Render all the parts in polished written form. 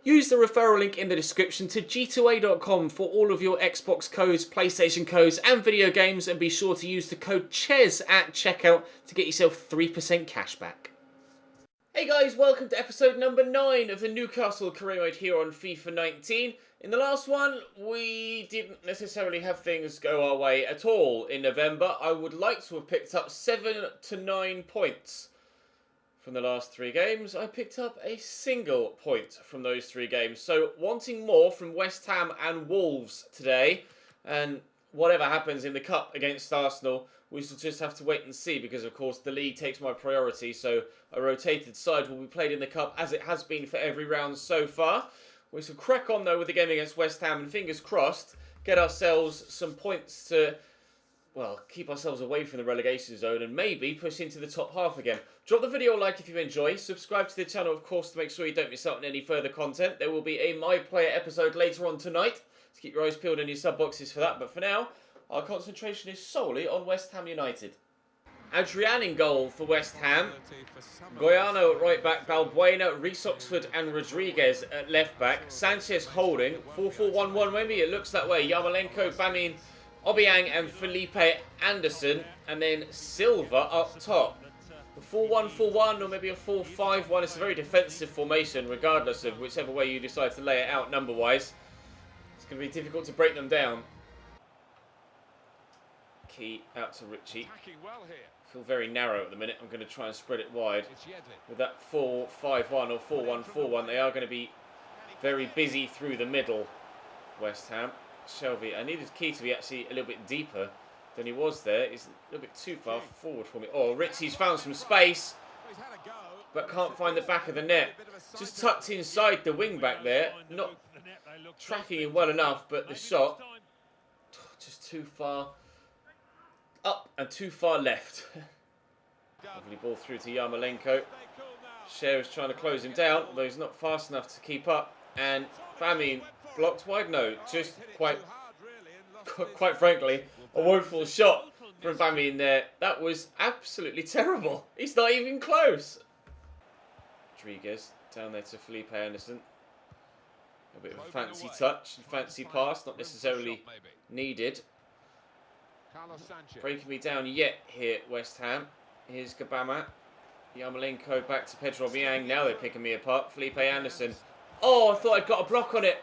Use the referral link in the description to g2a.com for all of your Xbox codes, PlayStation codes and video games, and be sure to use the code CHES at checkout to get yourself 3% cash back. Hey guys, welcome to episode number 9 of the Newcastle career mode here on FIFA 19. In the last one, we didn't necessarily have things go our way at all in November. I would like to have picked up 7 to 9 points from the last 3 games. I picked up a single point from those 3 games. So wanting more from West Ham and Wolves today, and whatever happens in the Cup against Arsenal, we shall just have to wait and see, because of course the league takes my priority, so a rotated side will be played in the Cup as it has been for every round so far. We shall crack on though with the game against West Ham and fingers crossed get ourselves some points to, well, keep ourselves away from the relegation zone and maybe push into the top half again. Drop the video a like if you enjoy. Subscribe to the channel, of course, to make sure you don't miss out on any further content. There will be a My Player episode later on tonight, so keep your eyes peeled in your sub boxes for that. But for now, our concentration is solely on West Ham United. Adrian in goal for West Ham. Goiano at right back, Balbuena, Reece Oxford and Rodriguez at left back. Sanchez holding. 4-4-1-1 maybe, it looks that way. Yarmolenko, Bamin, Obiang and Felipe Anderson, and then Silva up top. A 4-1-4-1 or maybe a 4-5-1. It's a very defensive formation regardless of whichever way you decide to lay it out number wise. It's going to be difficult to break them down. Key out to Richie. Feel very narrow at the minute. I'm going to try and spread it wide. With that 4-5-1 or 4-1-4-1, they are going to be very busy through the middle, West Ham. Shelby, I needed Key to be actually a little bit deeper than he was there. He's a little bit too far forward for me. Oh, Richie's found some space, but can't find the back of the net. Just tucked inside the wing back there. Not tracking him well enough, but the shot just too far up and too far left. Lovely ball through to Yarmolenko. Cher is trying to close him down, although he's not fast enough to keep up. And Bamin blocked wide. No, just quite frankly, a woeful shot from Bamin there. That was absolutely terrible. He's not even close. Rodriguez down there to Felipe Anderson. A bit of a fancy touch, fancy pass, not necessarily needed. Breaking me down yet here, West Ham. Here's Gabama. Yarmolenko back to Pedro Obiang. Now they're picking me apart. Felipe Anderson. Oh, I thought I'd got a block on it.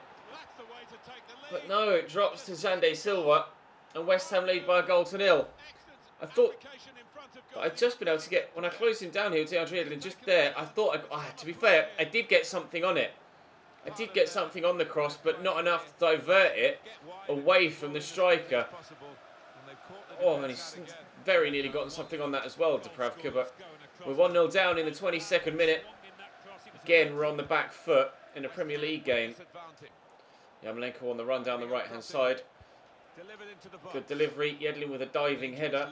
But no, it drops to Xande Silva. And West Ham lead by a goal to 0. I thought that I'd just been able to get, when I closed him down here with Adrian, just there, I thought, to be fair, I did get something on it. I did get something on the cross, but not enough to divert it away from the striker. Oh, and he's very nearly gotten something on that as well, Dubravka, but we're 1-0 down in the 22nd minute. Again, we're on the back foot in a Premier League game. Yarmolenko on the run down the right-hand side. Good delivery. Yedlin with a diving header.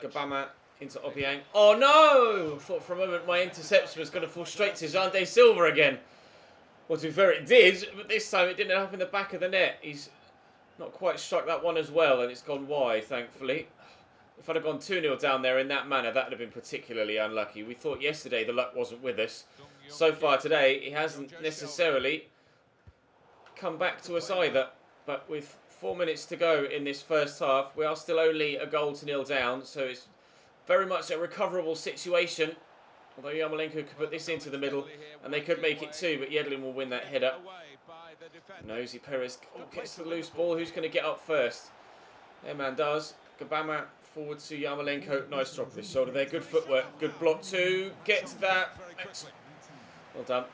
Gabama into Obiang. Oh, no! I thought for a moment my interception was going to fall straight to Xande Silva again. Well, to be fair, it did, but this time it didn't end up in the back of the net. He's not quite struck that one as well, and it's gone wide, thankfully. If I'd have gone 2-0 down there in that manner, that would have been particularly unlucky. We thought yesterday the luck wasn't with us. So far today, it hasn't necessarily come back to us either. But with 4 minutes to go in this first half, we are still only a goal to 0 down, so it's very much a recoverable situation. Although Yarmolenko could put this into the middle, and they could make it 2, but Yedlin will win that header. Nosy Perez gets the loose ball. Who's going to get up first? Their man does. Gabama forward to Yarmolenko. Nice drop of his shoulder there. Good footwork. Good block too. Get to that. Well done.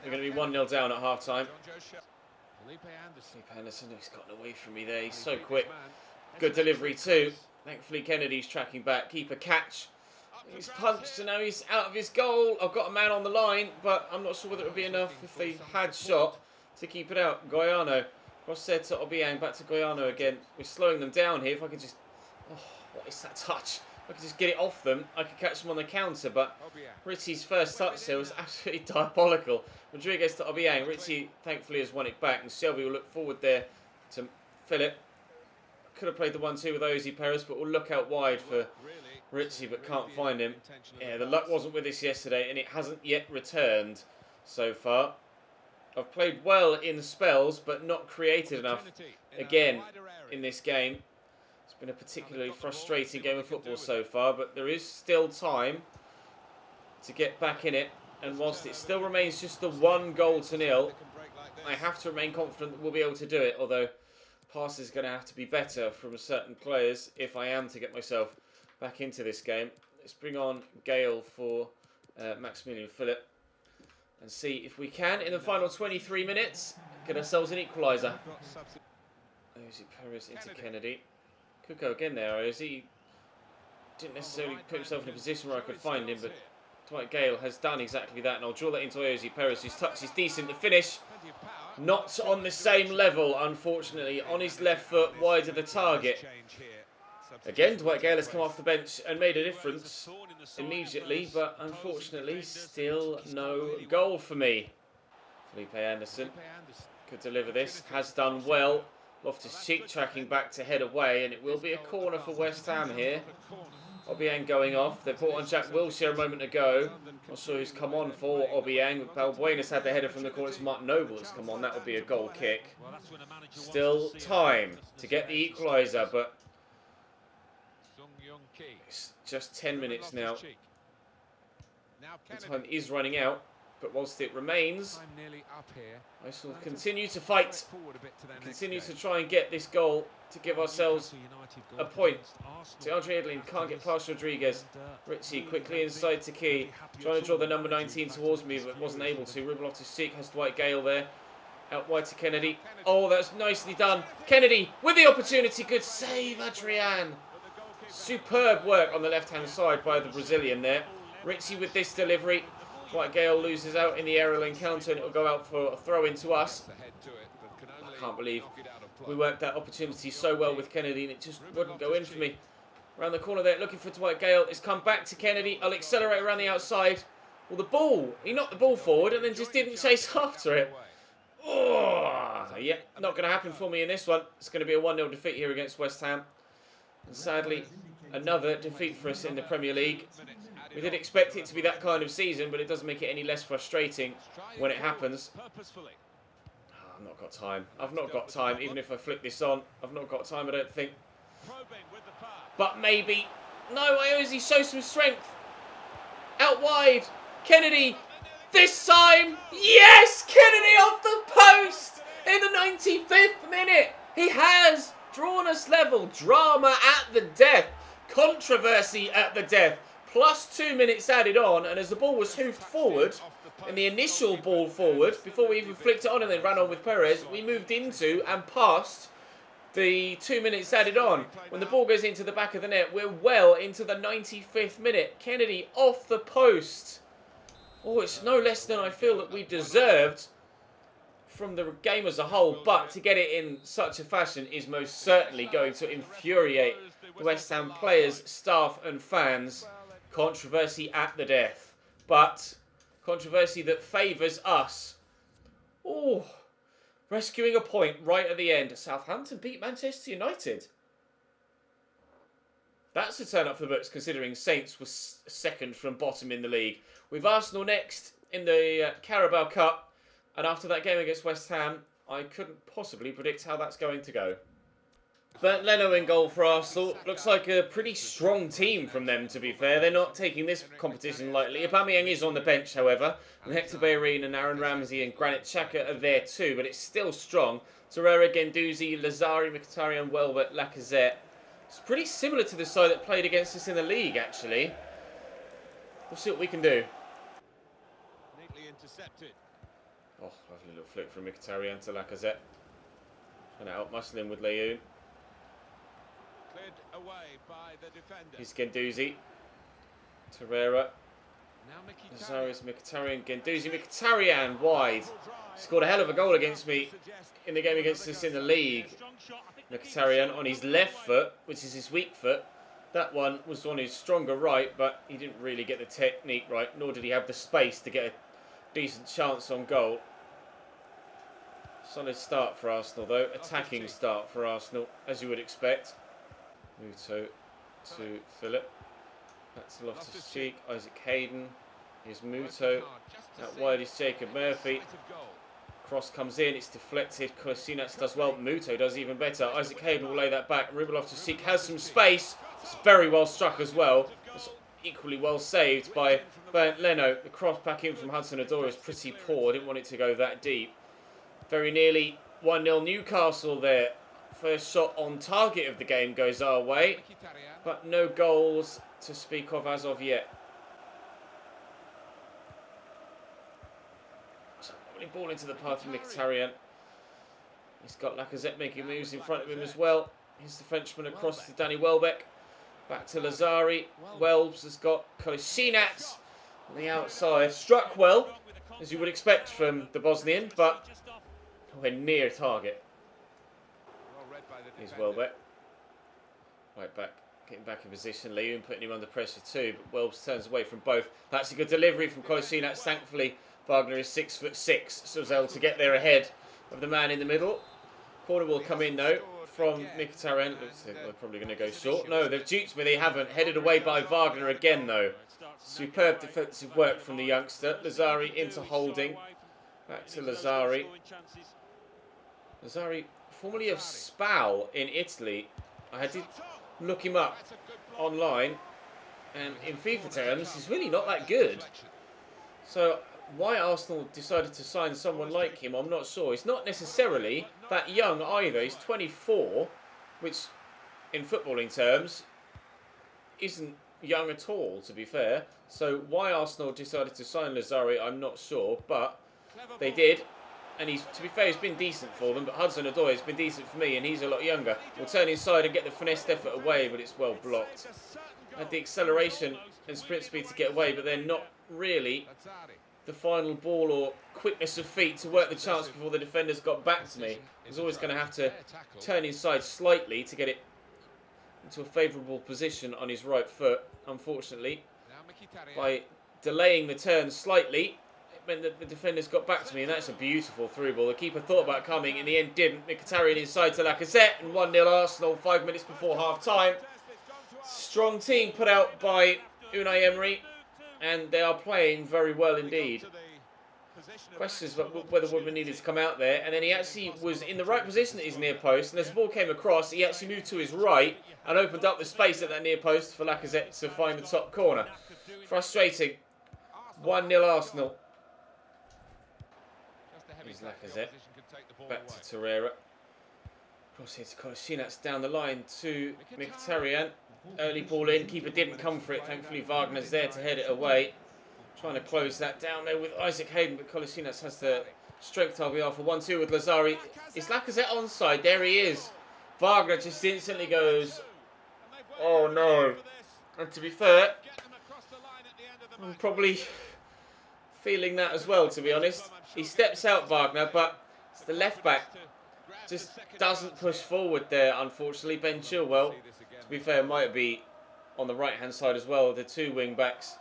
We're going to be 1-0 down at half time. Felipe Anderson, he's gotten away from me there. He's so quick. Good delivery too. Thankfully Kennedy's tracking back. Keeper catch. He's punched and now he's out of his goal. I've got a man on the line, but I'm not sure whether it would be enough if they had shot to keep it out. Goiano. Cross there to Obiang. Back to Goiano again. We're slowing them down here. If I could just... Oh, what is that touch? If I could just get it off them, I could catch them on the counter, but Richie's first touch there was absolutely diabolical. Rodriguez to Obiang. Richie thankfully has won it back, and Shelby will look forward there to fill it. Could have played the 1-2 with Ozzy Perez, but we'll look out wide for Richie, but can't find him. Yeah, the luck wasn't with us yesterday, and it hasn't yet returned so far. I've played well in spells, but not created enough again in this game. It's been a particularly frustrating game of football so far, but there is still time to get back in it. And whilst it still remains just the 1-0 I have to remain confident that we'll be able to do it, although pass is going to have to be better from certain players if I am to get myself back into this game. Let's bring on Gale for Maximilian Philip and see if we can, in the final 23 minutes, get ourselves an equaliser. Ozzy Perez into Kennedy. Could go again there, Ozzy. Didn't necessarily put himself in a position where I could find him, but Dwight Gale has done exactly that, and I'll draw that into Ozzy Perez, whose touch is decent. The finish, not on the same level, unfortunately. On his left foot, wide of the target. Again, Dwight Gale has come off the bench and made a difference immediately, but unfortunately, still no goal for me. Felipe Anderson could deliver this, has done well. Loftus-Cheek tracking back to head away, and it will be a corner for West Ham here. Obiang going off. They brought on Jack Wilshere a moment ago. Not sure who's come on for Obiang. Balbuena's had the header from the corner. It's Mark Noble that's come on. That would be a goal kick. Still time to get the equaliser, but it's just 10 minutes now. The time is running out, but whilst it remains, I shall continue to fight, continue to try and get this goal to give ourselves a point. DeAndre Edlin can't get past Rodriguez. Ritchie quickly inside to Key, trying to draw the number 19 towards me, but wasn't able to. Ruben Loftus-Cheek has Dwight Gale there. Out wide to Kennedy. Oh, that's nicely done. Kennedy with the opportunity. Good save, Adrian. Superb work on the left-hand side by the Brazilian there. Ritchie with this delivery. Dwight Gale loses out in the aerial encounter, and it will go out for a throw in to us. I can't believe we worked that opportunity so well with Kennedy, and it just wouldn't go in for me. Around the corner there, looking for Dwight Gale. It's come back to Kennedy. I'll accelerate around the outside. Well, the ball, he knocked the ball forward and then just didn't chase after it. Oh, yeah, not going to happen for me in this one. It's going to be a 1-0 defeat here against West Ham. And sadly, another defeat for us in the Premier League. We did expect it to be that kind of season, but it doesn't make it any less frustrating when it happens. Oh, I've not got time. I've not got time. Even if I flick this on, I've not got time, I don't think. But maybe. No, Iozi shows some strength. Out wide. Kennedy. This time. Yes! Kennedy off the post in the 95th minute. He has drawn us level. Drama at the death. Controversy at the death. Plus 2 minutes added on, and as the ball was hoofed forward, and the initial ball forward, before we even flicked it on and then ran on with Perez, we moved into and past the 2 minutes added on. When the ball goes into the back of the net, we're well into the 95th minute. Kennedy off the post. Oh, it's no less than I feel that we deserved from the game as a whole, but to get it in such a fashion is most certainly going to infuriate the West Ham players, staff and fans. Controversy at the death, but controversy that favours us. Oh, rescuing a point right at the end. Southampton beat Manchester United. That's a turn up for the books, considering Saints was second from bottom in the league. We've Arsenal next in the Carabao Cup, and after that game against West Ham, I couldn't possibly predict how that's going to go. But Leno in goal for Arsenal. Looks like a pretty strong team from them, to be fair. They're not taking this competition lightly. Aubameyang is on the bench, however. And Hector Bellerin and Aaron Ramsey and Granit Xhaka are there too, but it's still strong. Torreira, Guendouzi, Lazari, Mkhitaryan, Welbeck, Lacazette. It's pretty similar to the side that played against us in the league, actually. We'll see what we can do. Neatly intercepted. Oh, lovely little flick from Mkhitaryan to Lacazette. Trying to out-muscle him with Leyoun. Away by the defender. He's Guendouzi. Torreira. Lazarus, Mkhitaryan, Guendouzi. Mkhitaryan wide. Scored a hell of a goal against me in the game against us in the league. Mkhitaryan on his left foot, which is his weak foot. That one was on his stronger right, but he didn't really get the technique right, nor did he have the space to get a decent chance on goal. Solid start for Arsenal, though. Attacking start for Arsenal, as you would expect. Muto to Philip. That's Loftus-Cheek. Isaac Hayden. Here's Muto. Out wide is Jacob Murphy. Cross comes in, it's deflected. Kolasinac does well. Muto does even better. Isaac Hayden will lay that back. Ruben Loftus-Cheek has some space. It's very well struck as well. It's equally well saved by Bernd Leno. The cross back in from Hudson-Odoi is pretty poor. Didn't want it to go that deep. Very nearly 1-0 Newcastle there. First shot on target of the game goes our way. But no goals to speak of as of yet. Ball into the path of Mkhitaryan. He's got Lacazette making moves in front of him as well. Here's the Frenchman across to Danny Welbeck. Back to Lazari. Welbs has got Kolasinac on the outside. Struck well, as you would expect from the Bosnian, but nowhere near target. Here's Welbeck. Right back. Getting back in position. Leung putting him under pressure too, but Welbs turns away from both. That's a good delivery from Kolasinac, thankfully. Wagner is 6'6", so was able to get there ahead of the man in the middle. Corner will come in though from Mkhitaryan. Looks like they're probably going to go short. No, they've duped me. They haven't. Headed away by Wagner again though. Superb defensive work from the youngster. Lazari into holding. Back to Lazari. Lazari, formerly of Spal in Italy. I did look him up online, and in FIFA terms, he's really not that good. So why Arsenal decided to sign someone like him, I'm not sure. He's not necessarily that young either. He's 24, which in footballing terms isn't young at all, to be fair. So why Arsenal decided to sign Lazari, I'm not sure, but they did. And he's, to be fair, he's been decent for them, but Hudson-Odoi has been decent for me, and he's a lot younger. We'll turn inside and get the finesse effort away, but it's well blocked. Had the acceleration and sprint speed to get away, but they're not really the final ball or quickness of feet to work the chance before the defenders got back to me. I was always going to have to turn inside slightly to get it into a favourable position on his right foot. Unfortunately, by delaying the turn slightly, it meant that the defenders got back to me, and that's a beautiful through ball. The keeper thought about coming, in the end didn't. Mkhitaryan inside to Lacazette, and 1-0 Arsenal 5 minutes before half-time. Strong team put out by Unai Emery, and they are playing very well indeed. Questions about whether Woodman needed to come out there, and then he actually was in the right position at his near post, and as the ball came across, he actually moved to his right and opened up the space at that near post for Lacazette to find the top corner. Frustrating. 1-0 Arsenal. Here's Lacazette. Back to Torreira. Cross here to Kolasinac down the line to Mkhitaryan. Early ball in, keeper didn't come for it. Thankfully, Wagner's there to head it away. Trying to close that down there with Isaac Hayden, but Kolasinac has the strength RBR for 1-2 with Lazari. Is Lacazette onside? There he is. Wagner just instantly goes, oh no. And to be fair, I'm probably feeling that as well, to be honest. He steps out, Wagner, but it's the left back. Just doesn't push forward there, unfortunately. Ben Chilwell, to be fair, might be on the right-hand side as well. The two wing-backs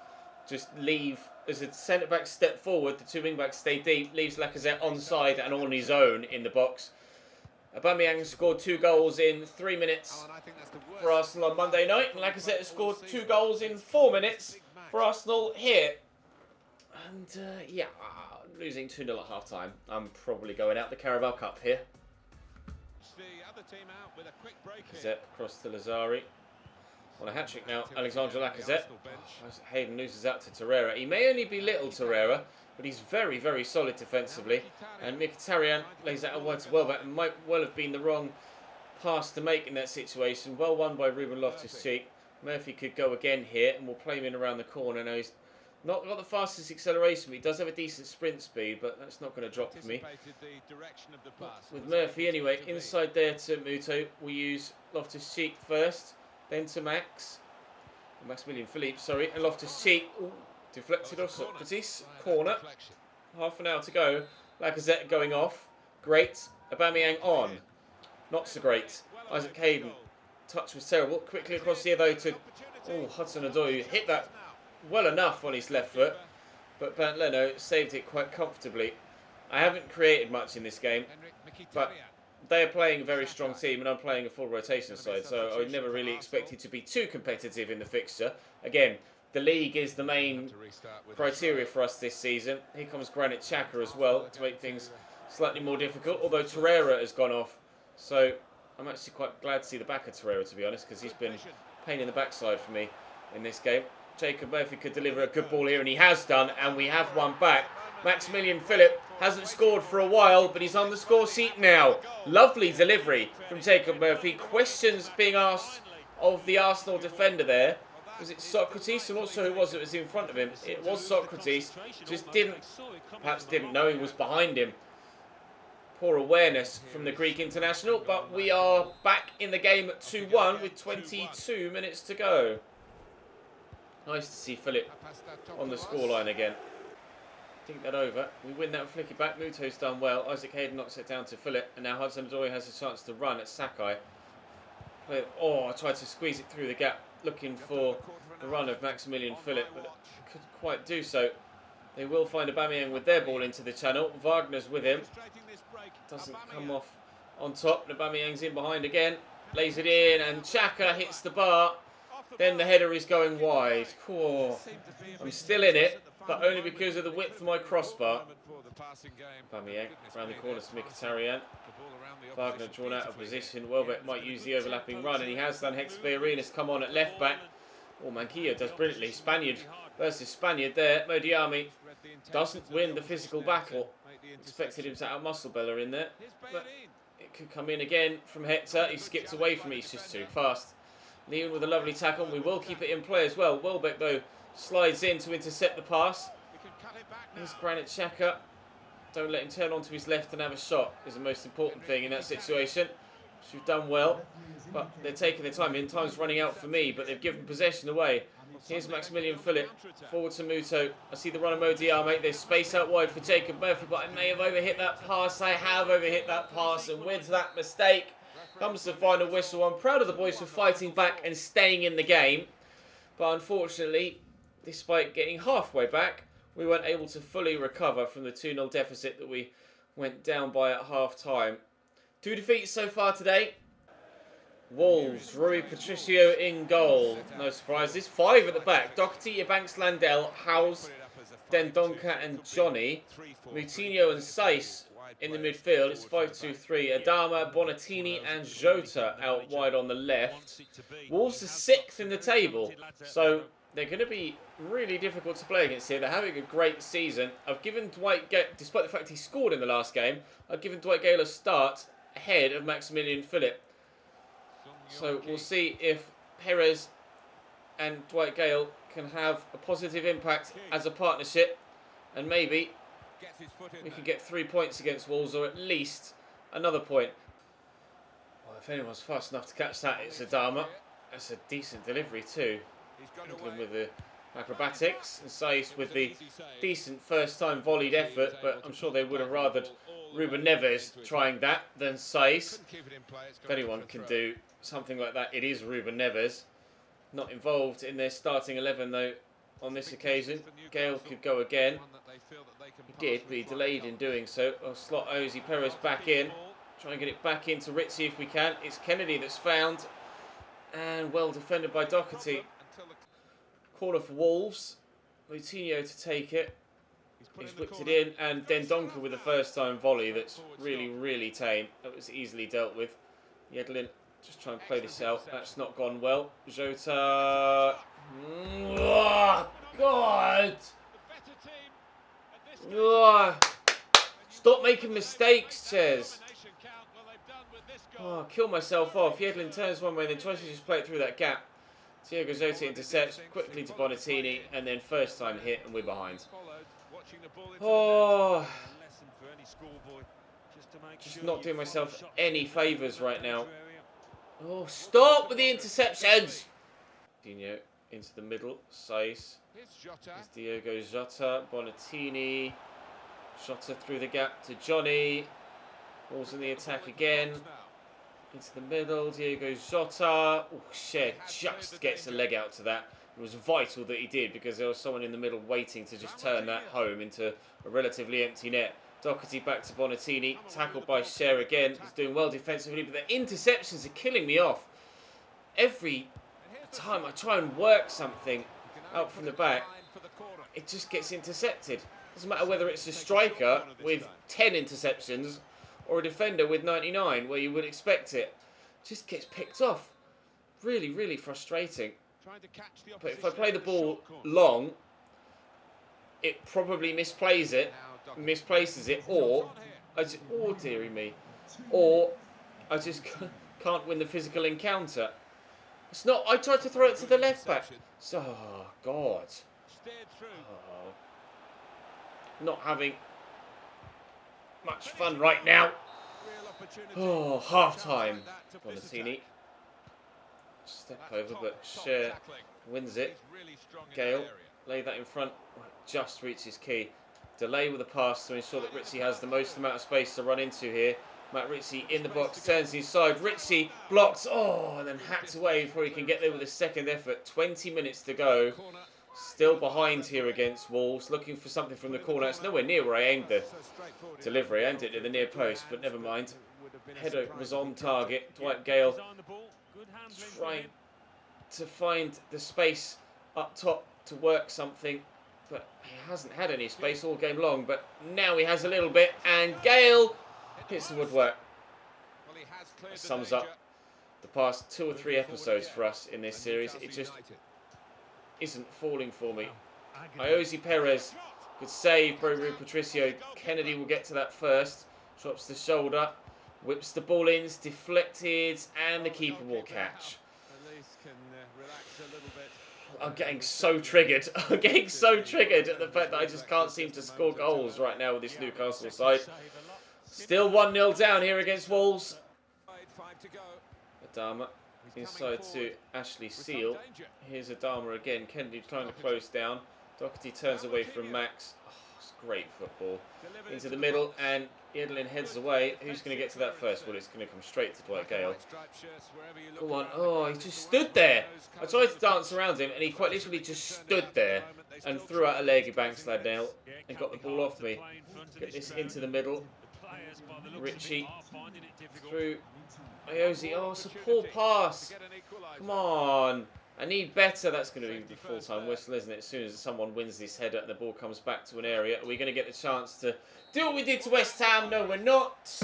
just leave. As a centre-back step forward, the two wing-backs stay deep, leaves Lacazette onside and on his own in the box. Aubameyang scored 2 goals in 3 minutes for Arsenal on Monday night. And Lacazette has scored 2 goals in 4 minutes for Arsenal here. And, yeah, losing 2-0 at half-time. I'm probably going out the Carabao Cup here. Lacazette across to Lazari. On a hat-trick now, Alexandre Lacazette. Hayden loses out to Torreira. He may only be little Torreira, but he's very, very solid defensively. And Mkhitaryan lays that wide to Welbeck, and might well have been the wrong pass to make in that situation. Well won by Ruben Loftus-Cheek. Murphy could go again here, and we'll play him in around the corner. Now, he's not got the fastest acceleration, but he does have a decent sprint speed, but that's not going to drop for me. With Murphy, anyway, inside there to Muto. We'll use Loftus-Cheek first. Then to Maximilian Philippe, sorry, and Loftus-Cheek, deflected off Socrates, corner, half an hour to go, Lacazette going off, great, Aubameyang on, not so great, Isaac Hayden, touch was terrible, quickly across here though to, Hudson-Odoi, who hit that well enough on his left foot, but Bernd Leno saved it quite comfortably. I haven't created much in this game, but they are playing a very strong team, and I'm playing a full rotation side, so I never really expected to be too competitive in the fixture. Again, the league is the main criteria for us this season. Here comes Granit Xhaka as well to make things slightly more difficult, although Torreira has gone off. So I'm actually quite glad to see the back of Torreira, to be honest, because he's been a pain in the backside for me in this game. Jacob Murphy could deliver a good ball here, and he has done, and we have one back. Maximilian Philip hasn't scored for a while, but he's on the score sheet now. Lovely delivery from Jacob Murphy. Questions being asked of the Arsenal defender there. Was it Socrates? I'm not sure who was in front of him. It was Socrates. Just perhaps didn't know he was behind him. Poor awareness from the Greek international, but we are back in the game at 2-1 with 22 minutes to go. Nice to see Philip on the scoreline again. Think that over. We win that flicky back. Muto's done well. Isaac Hayden knocks it down to Philip, and now Hudson-Odoi has a chance to run at Sakai. Oh, I tried to squeeze it through the gap, looking for the run of Maximilian Philip, but couldn't quite do so. They will find Aubameyang with their ball into the channel. Wagner's with him. Doesn't come off on top. Aubameyang's in behind again. Lays it in, and Xhaka hits the bar. Then the header is going wide. Oh, I'm still in it, but only because of the width of my crossbar. Aubameyang around the corner to Mkhitaryan. Wagner drawn out of position. Welbeck might use the overlapping run, and he has done. Hector Arenas come on at left back. Oh, Manquillo does brilliantly. Spaniard versus Spaniard there. Modiami doesn't win the physical battle. Expected him to outmuscle Bella in there, but it could come in again from Hector. He skips away from it. He's just too fast. Leon with a lovely tackle. We will keep it in play as well. Welbeck, though, slides in to intercept the pass. Here's Granit Xhaka. Don't let him turn onto his left and have a shot is the most important thing in that situation. We've done well, but they're taking their time. In time's running out for me, but they've given possession away. Here's Maximilian Philip, forward to Muto. I see the run of Modiami. There's space out wide for Jacob Murphy, but I may have overhit that pass. I have overhit that pass, and with that mistake comes the final whistle. I'm proud of the boys for fighting back and staying in the game, but unfortunately, despite getting halfway back, we weren't able to fully recover from the 2-0 deficit that we went down by at half-time. 2 defeats so far today. Wolves, Rui Patricio in goal. No surprises. 5 at the back. Doherty, Ebanks, Landell, Howes, Dendonka and Johnny. Moutinho and Saiss in the midfield. It's 5-2-3. Adama, Bonatini and Jota out wide on the left. Wolves are 6th in the table. So they're going to be really difficult to play against here. They're having a great season. I've given Dwight Gale, despite the fact he scored in the last game, I've given Dwight Gale a start ahead of Maximilian Philip. So we'll see if Perez and Dwight Gale can have a positive impact as a partnership, and maybe we can get 3 points against Wolves, or at least another point. Well, if anyone's fast enough to catch that, it's Adama. That's a decent delivery too. England with the acrobatics, and Saiss with the decent first-time volleyed effort, but I'm sure they would have rathered Ruben Neves trying that than Saiss. If anyone can do something like that, it is Ruben Neves. Not involved in their starting 11 though on this occasion. Gale could go again. He did, but he delayed in doing so. I'll slot Ozzy Perez back in. Try and get it back into Ritchie if we can. It's Kennedy that's found, and well defended by Doherty. Corner for Wolves. Moutinho to take it. He's whipped it in, and Dendonka with a first-time volley that's really, really tame. That was easily dealt with. Yedlin just trying to play this out. That's not gone well. Jota. Oh, God. Oh. Stop making mistakes, Ches. Oh, kill myself off. Yedlin turns one way and then tries to just play it through that gap. Thiago Jota intercepts quickly to Bonatini, and then first time hit, and we're behind. Oh, just not doing myself any favours right now. Oh, stop with the interceptions! Coutinho into the middle. Saiss. There's Diogo Jota. Bonatini. Jota through the gap to Johnny. Balls in the attack again. Into the middle. Diogo Jota. Oh, shit. Just gets a leg out to that. It was vital that he did, because there was someone in the middle waiting to just turn that home into a relatively empty net. Doherty back to Bonatini, tackled by Cher again. He's doing well defensively, but the interceptions are killing me off. Every time I try and work something out from the back, it just gets intercepted. Doesn't matter whether it's a striker with 10 interceptions or a defender with 99, where you would expect it. Just gets picked off. Really, really frustrating. But if I play the ball long, it probably misplaces it, or oh dearie me, or I just can't win the physical encounter. It's not. I tried to throw it to the left back. So, oh God. Oh, not having much fun right now. Oh, half time. Bonatini. Step over, but Cher wins it. Gale, lay that in front. Just reaches key. Delay with the pass to ensure that Ritchie has the most amount of space to run into here. Matt Ritchie in the box, turns inside. Ritchie blocks. Oh, and then hacks away before he can get there with a second effort. 20 minutes to go. Still behind here against Wolves. Looking for something from the corner. It's nowhere near where I aimed the delivery. I aimed it at the near post, but never mind. Header was on target. Dwight Gale trying to find the space up top to work something, but he hasn't had any space all game long, but now he has a little bit, and Gale hits the woodwork. That sums up the past 2 or 3 episodes for us in this series. It just isn't falling for me. Iosi Perez, good save. Broru Patricio. Kennedy will get to that first. Drops the shoulder. Whips the ball in. It's deflected. And the keeper will catch. I'm getting so triggered. I'm getting so triggered at the fact that I just can't seem to score goals right now with this Newcastle side. Still 1-0 down here against Wolves. Adama inside to Ashley Seal. Here's Adama again. Kennedy trying to close down. Doherty turns away from Max. Oh, it's great football. Into the middle, and Edlin heads away. Who's going to get to that first? Well, it's going to come straight to Dwight Gale. Go on. Oh, he just stood there. I tried to dance around him, and he quite literally just stood there and threw out a leg of Bankslide nail and got the ball off me. Get this into the middle. Ritchie through Iosi. Oh, it's a poor pass. Come on. I need better. That's going to be the full-time whistle, isn't it? As soon as someone wins this header and the ball comes back to an area, are we going to get the chance to do what we did to West Ham? No, we're not.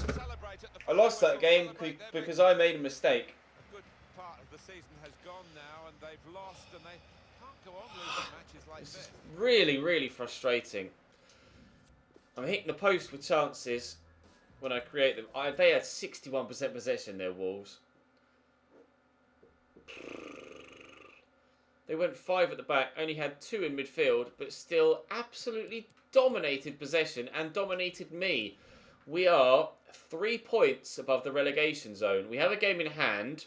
I lost that game because I made a mistake. A good part of the season has gone now, and they've lost, and they can't go on losing matches like This this. is really, really frustrating. I'm hitting the post with chances when I create them. They had 61% possession there, Wolves. They went 5 at the back, only had 2 in midfield, but still absolutely dominated possession and dominated me. We are 3 points above the relegation zone. We have a game in hand,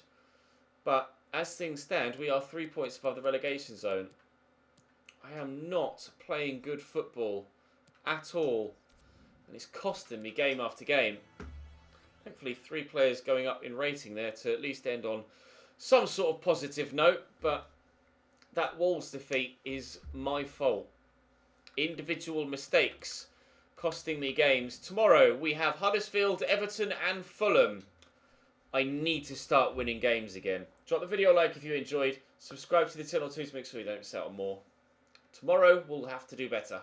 but as things stand, we are 3 points above the relegation zone. I am not playing good football at all, and it's costing me game after game. Thankfully, 3 players going up in rating there to at least end on some sort of positive note, but that Wolves defeat is my fault. Individual mistakes costing me games. Tomorrow we have Huddersfield, Everton and Fulham. I need to start winning games again. Drop the video a like if you enjoyed. Subscribe to the channel too to make sure you don't miss out on more. Tomorrow we'll have to do better.